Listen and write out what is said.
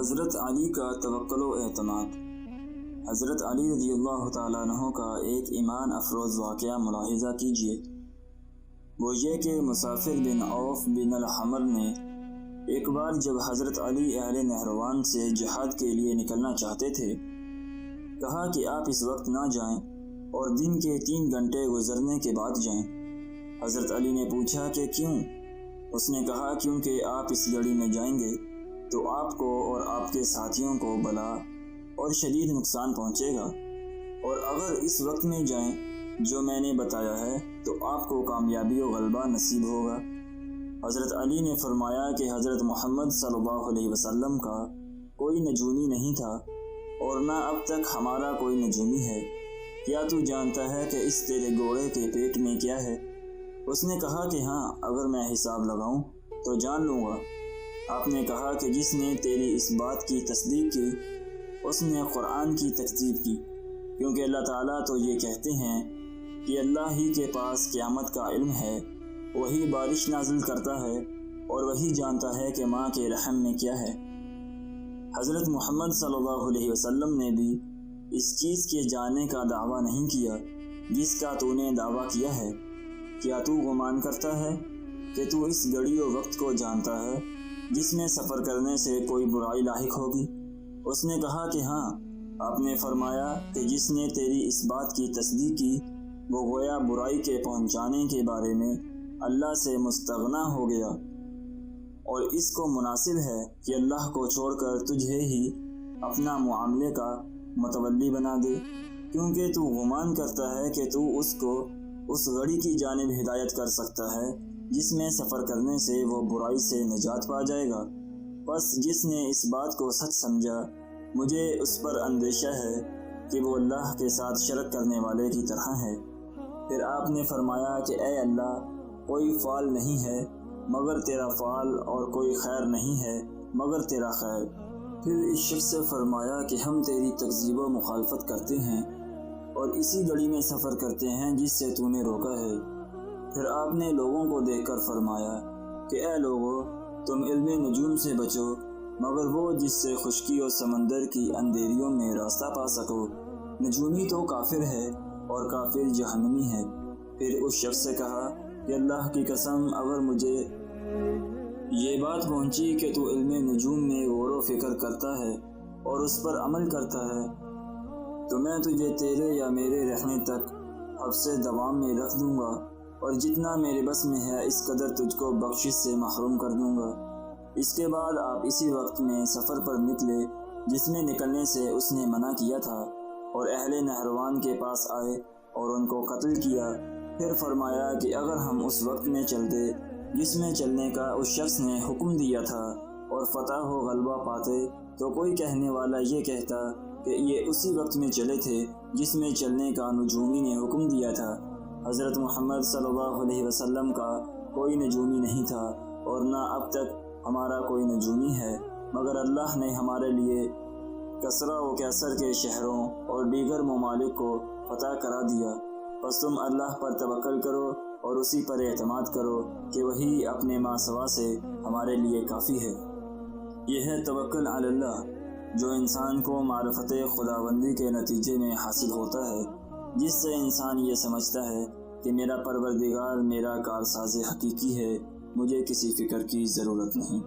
حضرت علی کا توکل و اعتماد۔ حضرت علی رضی اللہ تعالیٰ عنہ کا ایک ایمان افروز واقعہ ملاحظہ کیجیے۔ وہ یہ کہ مسافر بن عوف بن الحمر نے ایک بار جب حضرت علی اہل نہروان سے جہاد کے لیے نکلنا چاہتے تھے، کہا کہ آپ اس وقت نہ جائیں اور دن کے 3 گھنٹے گزرنے کے بعد جائیں۔ حضرت علی نے پوچھا کہ کیوں؟ اس نے کہا کیونکہ آپ اس گھڑی میں جائیں گے تو آپ کو اور آپ کے ساتھیوں کو بلا اور شدید نقصان پہنچے گا، اور اگر اس وقت میں جائیں جو میں نے بتایا ہے تو آپ کو کامیابی و غلبہ نصیب ہوگا۔ حضرت علی نے فرمایا کہ حضرت محمد صلی اللہ علیہ وسلم کا کوئی نجومی نہیں تھا اور نہ اب تک ہمارا کوئی نجومی ہے، کیا تو جانتا ہے کہ اس تیرے گھوڑے کے پیٹ میں کیا ہے؟ اس نے کہا کہ ہاں، اگر میں حساب لگاؤں تو جان لوں گا۔ آپ نے کہا کہ جس نے تیری اس بات کی تصدیق کی اس نے قرآن کی تکذیب کی، کیونکہ اللہ تعالیٰ تو یہ کہتے ہیں کہ اللہ ہی کے پاس قیامت کا علم ہے، وہی بارش نازل کرتا ہے اور وہی جانتا ہے کہ ماں کے رحم میں کیا ہے۔ حضرت محمد صلی اللہ علیہ وسلم نے بھی اس چیز کے جاننے کا دعویٰ نہیں کیا جس کا تو نے دعویٰ کیا ہے۔ کیا تو گمان کرتا ہے کہ تو اس گھڑی و وقت کو جانتا ہے جس میں سفر کرنے سے کوئی برائی لاحق ہوگی؟ اس نے کہا کہ ہاں۔ آپ نے فرمایا کہ جس نے تیری اس بات کی تصدیق کی وہ گویا برائی کے پہنچانے کے بارے میں اللہ سے مستغنا ہو گیا، اور اس کو مناسب ہے کہ اللہ کو چھوڑ کر تجھے ہی اپنا معاملے کا متولی بنا دے، کیونکہ تو گمان کرتا ہے کہ تو اس کو اس گھڑی کی جانب ہدایت کر سکتا ہے جس میں سفر کرنے سے وہ برائی سے نجات پا جائے گا۔ بس جس نے اس بات کو سچ سمجھا، مجھے اس پر اندیشہ ہے کہ وہ اللہ کے ساتھ شرک کرنے والے کی طرح ہے۔ پھر آپ نے فرمایا کہ اے اللہ، کوئی فعل نہیں ہے مگر تیرا فعل، اور کوئی خیر نہیں ہے مگر تیرا خیر۔ پھر اس شخص سے فرمایا کہ ہم تیری تکذیب و مخالفت کرتے ہیں اور اسی گھڑی میں سفر کرتے ہیں جس سے تو نے روکا ہے۔ پھر آپ نے لوگوں کو دیکھ کر فرمایا کہ اے لوگو، تم علم نجوم سے بچو مگر وہ جس سے خشکی اور سمندر کی اندھیریوں میں راستہ پا سکو۔ نجومی تو کافر ہے اور کافر جہنمی ہے۔ پھر اس شخص سے کہا کہ اللہ کی قسم، اگر مجھے یہ بات پہنچی کہ تو علم نجوم میں غور و فکر کرتا ہے اور اس پر عمل کرتا ہے تو میں تجھے تیرے یا میرے رہنے تک حبس دوام میں رکھ دوں گا، اور جتنا میرے بس میں ہے اس قدر تجھ کو بخشش سے محروم کر دوں گا۔ اس کے بعد آپ اسی وقت میں سفر پر نکلے جس میں نکلنے سے اس نے منع کیا تھا، اور اہل نہروان کے پاس آئے اور ان کو قتل کیا۔ پھر فرمایا کہ اگر ہم اس وقت میں چلتے جس میں چلنے کا اس شخص نے حکم دیا تھا اور فتح و غلبہ پاتے تو کوئی کہنے والا یہ کہتا کہ یہ اسی وقت میں چلے تھے جس میں چلنے کا نجومی نے حکم دیا تھا۔ حضرت محمد صلی اللہ علیہ وسلم کا کوئی نجومی نہیں تھا اور نہ اب تک ہمارا کوئی نجومی ہے، مگر اللہ نے ہمارے لیے کسرا و کیسر کے شہروں اور دیگر ممالک کو فتح کرا دیا۔ بس تم اللہ پر توکل کرو اور اسی پر اعتماد کرو کہ وہی اپنے ما سوا سے ہمارے لیے کافی ہے۔ یہ ہے توکل علی اللہ، جو انسان کو معرفت خداوندی کے نتیجے میں حاصل ہوتا ہے، جس سے انسان یہ سمجھتا ہے کہ میرا پروردگار میرا کارساز حقیقی ہے، مجھے کسی فکر کی ضرورت نہیں۔